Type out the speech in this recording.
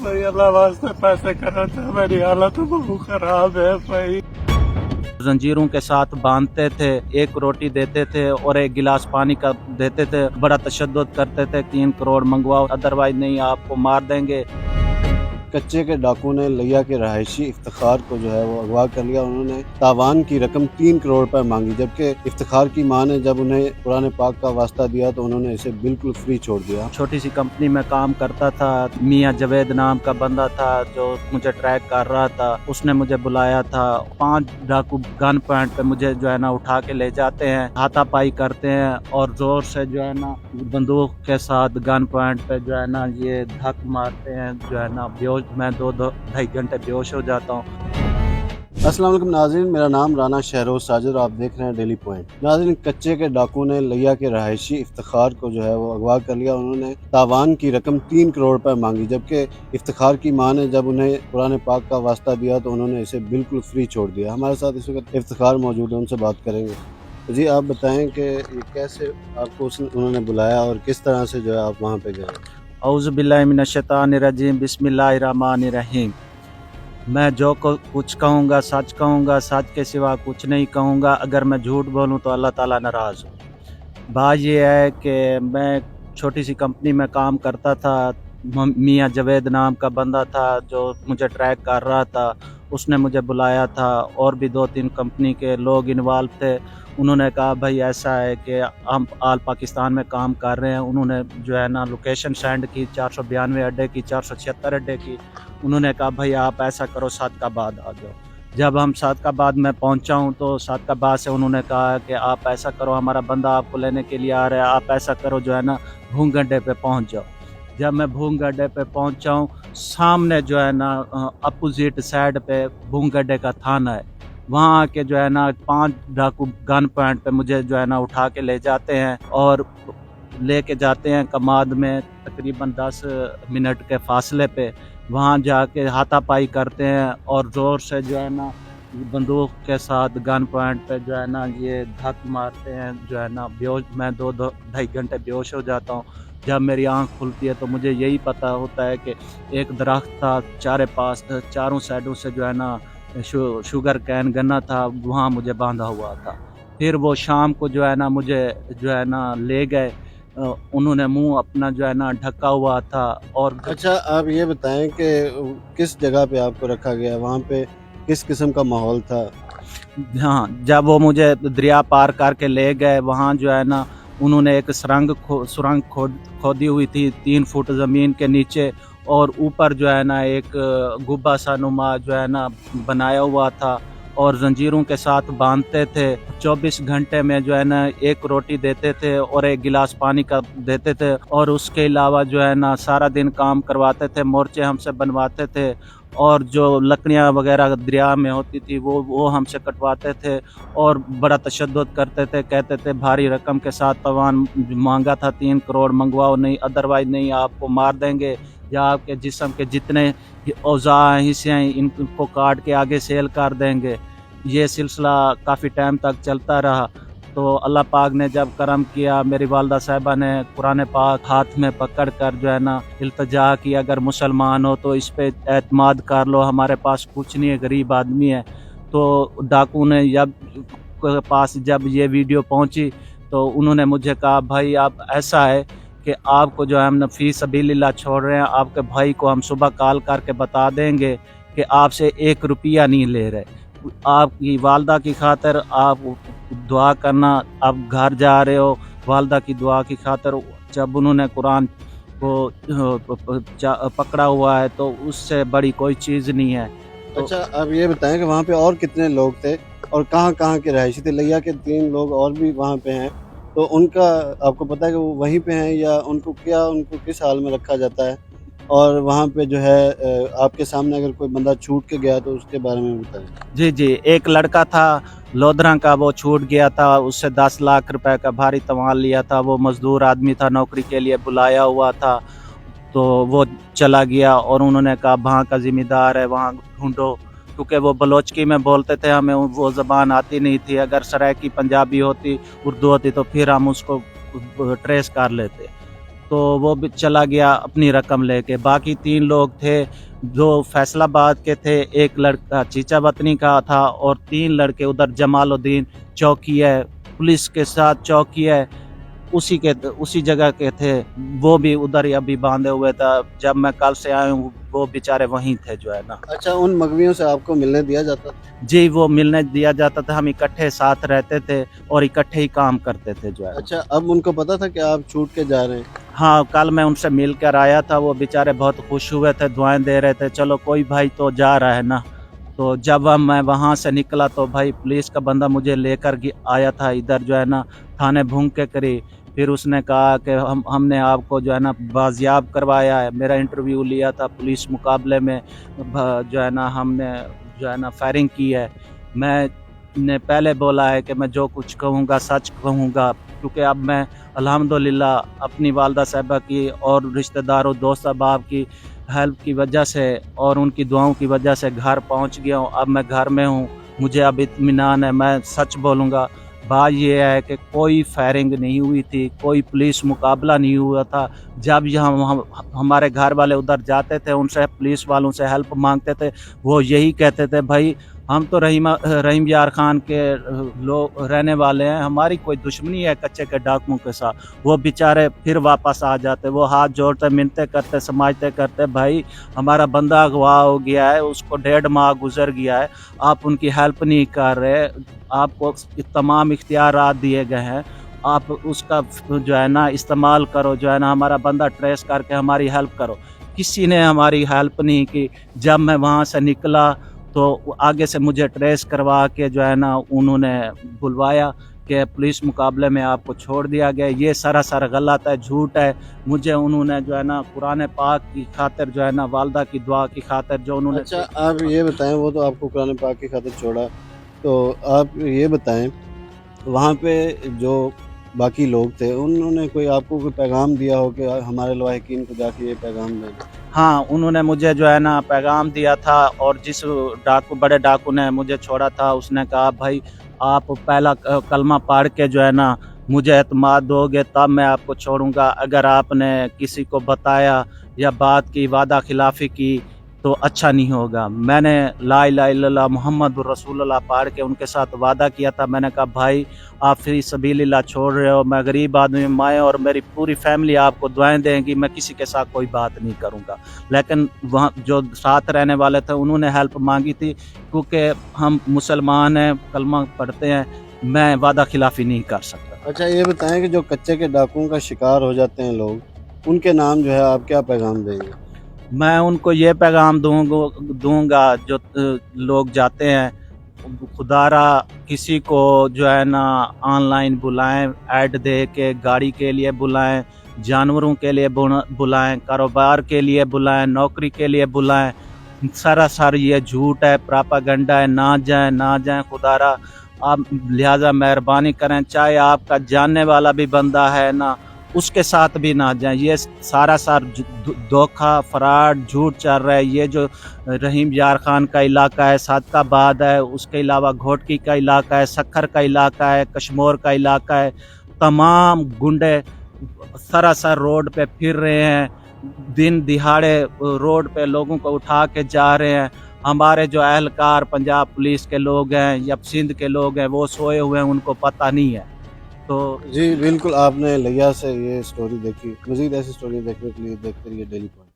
भाई, अल्लाह वास्ते पैसे करो तो मेरी हालत बहुत खराब है भाई। जंजीरों के साथ बांधते थे, एक रोटी देते थे और एक गिलास पानी का देते थे। बड़ा तशद्दुद करते थे, 3 करोड़ मंगवाओ अदरवाइज नहीं आपको मार देंगे। कच्चे के डाकू ने लिया के रहायशी इफ्तिखार को जो है वो अगवा कर लिया। उन्होंने तावान की रकम 3 करोड़ रुपए मांगी, जबकि इफ्तिखार की मां ने जब उन्हें कुरान पाक का वास्ता दिया तो उन्होंने इसे बिल्कुल फ्री छोड़ दिया। छोटी सी कंपनी में काम करता था, मियां जवेद नाम का बंदा था जो मुझे ट्रैक कर रहा था। उसने मुझे बुलाया था। 5 डाकू गन पॉइंट पे मुझे जो है ना उठा के ले जाते हैं, हाथापाई करते हैं और जोर से जो है ना बंदूक के साथ गन पॉइंट पे जो है ना ये धक मारते हैं। जो है ना मैं 2-2.5 घंटे बेहोश हो जाता हूँ। अस्सलाम वालेकुम नाज़रीन, मेरा नाम राना शहरोज साजिद, आप देख रहे हैं डेली पॉइंट। नाज़रीन, कच्चे के डाकू ने लिया के रहायशी इफ्तिखार को जो है वो अगवा कर लिया। उन्होंने तावान की रकम 3 करोड़ रुपए मांगी, जबकि इफ्तिखार की मां ने जब उन्हें कुरान पाक का वास्ता दिया तो उन्होंने इसे बिल्कुल फ्री छोड़ दिया। हमारे साथ इस वक्त इफ्तिखार मौजूद है, उनसे बात करेंगे। जी, आप बताएं कि ये कैसे आपको उन्होंने बुलाया और किस तरह से जो है आप वहाँ पे गए? औज़ु बिल्लाहि मिनश शैतानिर रजीम, बिस्मिल्लाहिर रहमानिर रहीम। मैं जो कुछ कहूँगा सच कहूँगा, सच के सिवा कुछ नहीं कहूँगा। अगर मैं झूठ बोलूँ तो अल्लाह ताला नाराज़ हो। बात ये है कि मैं छोटी सी कंपनी में काम करता था। मियां जवेद नाम का बंदा था जो मुझे ट्रैक कर रहा था। उसने मुझे बुलाया था और भी 2-3 कंपनी के लोग इन्वॉल्व थे। उन्होंने कहा भाई ऐसा है कि हम आल पाकिस्तान में काम कर रहे हैं। उन्होंने जो है ना लोकेशन सेंड की, 492 अड्डे की, 476 अड्डे की। उन्होंने कहा भाई आप ऐसा करो, सादकाबाद आ जाओ। जब हम सादकाबाद में पहुंचा हूं तो सादकाबाद से उन्होंने कहा कि आप ऐसा करो, हमारा बंदा आपको लेने के लिए आ रहा है, आप ऐसा करो जो है ना भूंग अड्डे पे पहुंच जाओ। जब मैं भूंग अड्डे पे पहुंचा हूँ, सामने जो है ना अपोजिट साइड पे भूंग अड्डे का थाना है। वहाँ आके जो है ना 5 डाकू गन पॉइंट पे मुझे जो है ना उठा के ले जाते हैं और लेके जाते हैं कमाद में तकरीबन 10 मिनट के फासले पे। वहाँ जाके हाथापाई करते हैं और ज़ोर से जो है ना बंदूक के साथ गन पॉइंट पे जो है ना ये धक मारते हैं। जो है ना बेहोश, मैं 2-2.5 घंटे बेहोश हो जाता हूँ। जब मेरी आँख खुलती है तो मुझे यही पता होता है कि एक दरख्त था, चारों साइडों से जो है ना शुगर कैन गन्ना था, वहाँ मुझे बांधा हुआ था। फिर वो शाम को जो है ना मुझे जो है ना ले गए। उन्होंने मुंह अपना जो है ना ढका हुआ था। और अच्छा, आप ये बताएं कि किस जगह पे आपको रखा गया, वहाँ पे किस किस्म का माहौल था? हाँ, जब वो मुझे दरिया पार करके ले गए, वहाँ जो है ना उन्होंने एक सुरंग खोदी हुई थी 3 फुट ज़मीन के नीचे, और ऊपर जो है ना एक गुब्बा सा नुमा जो है ना बनाया हुआ था और जंजीरों के साथ बांधते थे। 24 घंटे में जो है ना एक रोटी देते थे और एक गिलास पानी का देते थे, और उसके अलावा जो है ना सारा दिन काम करवाते थे, मोर्चे हमसे बनवाते थे और जो लकड़ियाँ वगैरह दरिया में होती थी वो हमसे कटवाते थे और बड़ा तशद्दुद करते थे। कहते थे भारी रकम के साथ तावान मांगा था, 3 करोड़ मंगवाओ नहीं अदरवाइज नहीं आपको मार देंगे, या आपके जिस्म के जितने औज़ा हिस्से हैं इनको काट के आगे सेल कर देंगे। ये सिलसिला काफ़ी टाइम तक चलता रहा। तो अल्लाह पाक ने जब करम किया, मेरी वालदा साहिबा ने कुरान पाक हाथ में पकड़ कर जो है ना इल्तिजा की, अगर मुसलमान हो तो इस पे एतमाद कर लो, हमारे पास कुछ नहीं है, गरीब आदमी है। तो डाकू ने जब ये वीडियो पहुंची तो उन्होंने मुझे कहा भाई आप ऐसा है कि आपको जो है हम फी सबीलिल्लाह छोड़ रहे हैं, आपके भाई को हम सुबह कॉल करके बता देंगे कि आपसे 1 रुपया नहीं ले रहे। आपकी वालदा की खातिर आप दुआ करना, आप घर जा रहे हो वालदा की दुआ की खातिर। जब उन्होंने कुरान को पकड़ा हुआ है तो उससे बड़ी कोई चीज़ नहीं है। तो अच्छा, आप ये बताएं कि वहाँ पे और कितने लोग थे और कहाँ कहाँ के रहायशी थे? लिया के 3 लोग और भी वहाँ पे हैं, तो उनका आपको पता है कि वो वहीं पे हैं या उनको किस हाल में रखा जाता है? और वहाँ पे जो है आपके सामने अगर कोई बंदा छूट के गया तो उसके बारे में बताएं। जी जी, एक लड़का था लोधरा का, वो छूट गया था। उससे 10 लाख रुपए का भारी तवाल लिया था। वो मजदूर आदमी था, नौकरी के लिए बुलाया हुआ था, तो वो चला गया और उन्होंने कहा वहाँ का जिम्मेदार है, वहाँ ढूंढो। क्योंकि वो बलोचकी में बोलते थे, हमें वो ज़बान आती नहीं थी। अगर सराइकी पंजाबी होती, उर्दू होती तो फिर हम उसको ट्रेस कर लेते। तो वो भी चला गया अपनी रकम लेके। बाकी 3 लोग थे जो फैसलाबाद के थे, एक लड़का चीचा वतनी का था और 3 लड़के उधर जमालुद्दीन चौकी है, पुलिस के साथ चौकी है, उसी जगह के थे, वो भी उधर ही अभी बांधे हुए था। जब मैं कल से आया हूँ वो बेचारे वहीं थे जो है ना। अच्छा, उन मगवियों से आपको मिलने दिया जाता था? जी, वो मिलने दिया जाता था, हम इकट्ठे साथ रहते थे और इकट्ठे ही काम करते थे जो है। अच्छा, अब उनको पता था कि आप छूट के जा रहे हैं? हाँ, कल मैं उनसे मिल कर आया था, वो बेचारे बहुत खुश हुए थे, दुआएं दे रहे थे, चलो कोई भाई तो जा रहा है ना। तो जब मैं वहाँ से निकला तो भाई पुलिस का बंदा मुझे लेकर आया था इधर जो है ना थाने भूंग के करीब। फिर उसने कहा कि हमने आपको जो है ना बाजियाब करवाया है, मेरा इंटरव्यू लिया था पुलिस मुकाबले में, जो है ना हमने जो है ना फायरिंग की है। मैंने पहले बोला है कि मैं जो कुछ कहूँगा सच कहूँगा, क्योंकि अब मैं अल्हम्दुलिल्लाह अपनी वालदा साहिबा की और रिश्तेदारों दोस्त अहबाब की हेल्प की वजह से और उनकी दुआओं की वजह से घर पहुंच गया हूँ। अब मैं घर में हूँ, मुझे अब इत्मीनान है, मैं सच बोलूँगा। बात ये है कि कोई फायरिंग नहीं हुई थी, कोई पुलिस मुकाबला नहीं हुआ था। जब हम हमारे घर वाले उधर जाते थे, उनसे पुलिस वालों से हेल्प मांगते थे, वो यही कहते थे भाई हम तो रहीम यार खान के लोग रहने वाले हैं, हमारी कोई दुश्मनी है कच्चे के डाकुओं के साथ। वो बेचारे फिर वापस आ जाते, वो हाथ जोड़ते मिन्नतें करते समझते करते, भाई हमारा बंदा अगवा हो गया है, उसको 1.5 माह गुजर गया है, आप उनकी हेल्प नहीं कर रहे, आपको तमाम इख्तियारात दिए गए हैं, आप उसका जो है ना इस्तेमाल करो, जो है ना हमारा बंदा ट्रेस करके हमारी हेल्प करो। किसी ने हमारी हेल्प नहीं की। जब मैं वहाँ से निकला तो आगे से मुझे ट्रेस करवा के जो है ना उन्होंने बुलवाया कि पुलिस मुकाबले में आपको छोड़ दिया गया। ये सरासर गलत है, झूठ है। मुझे उन्होंने जो है ना कुरान पाक की खातिर जो है ना वालदा की दुआ की खातिर जो उन्होंने। अच्छा, आप ये बताएं, वो तो आपको कुरान पाक की खातिर छोड़ा, तो आप ये बताएं वहाँ पे जो बाकी लोग थे उन्होंने कोई आपको कोई पैगाम दिया हो कि हमारे लवाहिकीन को जाके ये पैगाम देना? हाँ, उन्होंने मुझे जो है ना पैगाम दिया था और जिस बड़े डाकू ने मुझे छोड़ा था उसने कहा भाई आप पहला कलमा पढ़ के जो है ना मुझे एतमाद दोगे तब मैं आपको छोड़ूंगा। अगर आपने किसी को बताया या बात की वादा खिलाफी की तो अच्छा नहीं होगा। मैंने ला इलाहा इल्लल्लाह मुहम्मदुर रसूलुल्लाह पढ़ के उनके साथ वादा किया था। मैंने कहा भाई आप फी सबीलिल्लाह छोड़ रहे हो, मैं गरीब आदमी, मैं और मेरी पूरी फैमिली आपको दुआएं देंगी, मैं किसी के साथ कोई बात नहीं करूंगा। लेकिन वहाँ जो साथ रहने वाले थे उन्होंने हेल्प मांगी थी, क्योंकि हम मुसलमान हैं, कलमा पढ़ते हैं, मैं वादा खिलाफी नहीं कर सकता। अच्छा, ये बताएं कि जो कच्चे के डाकुओं का शिकार हो जाते हैं लोग, उनके नाम जो है आप क्या पैगाम देंगे? मैं उनको ये पैगाम दूंगा जो लोग जाते हैं, खुदारा किसी को जो है ना ऑनलाइन बुलाएं, ऐड दे के गाड़ी के लिए बुलाएं, जानवरों के लिए बुलाएं, कारोबार के लिए बुलाएं, नौकरी के लिए बुलाएं। सरासर ये झूठ है, प्रोपेगेंडा है। ना जाएं खुदारा, आप लिहाजा मेहरबानी करें, चाहे आपका जानने वाला भी बंदा है ना उसके साथ भी ना जाएं। ये सारा धोखा फ्रॉड झूठ चल रहा है। ये जो रहीम यार खान का इलाका है, सादकाबाद है, उसके अलावा घोटकी का इलाका है, सखर का इलाका है, कश्मोर का इलाका है, तमाम गुंडे सरासर रोड पे फिर रहे हैं, दिन दिहाड़े रोड पे लोगों को उठा के जा रहे हैं। हमारे जो एहलकार पंजाब पुलिस के लोग हैं या सिंध के लोग हैं वो सोए हुए हैं, उनको पता नहीं है। तो जी बिल्कुल, आपने लिया से ये स्टोरी देखी। मज़ीद ऐसी स्टोरी देखने के लिए देखते रहिए डेली पॉइंट।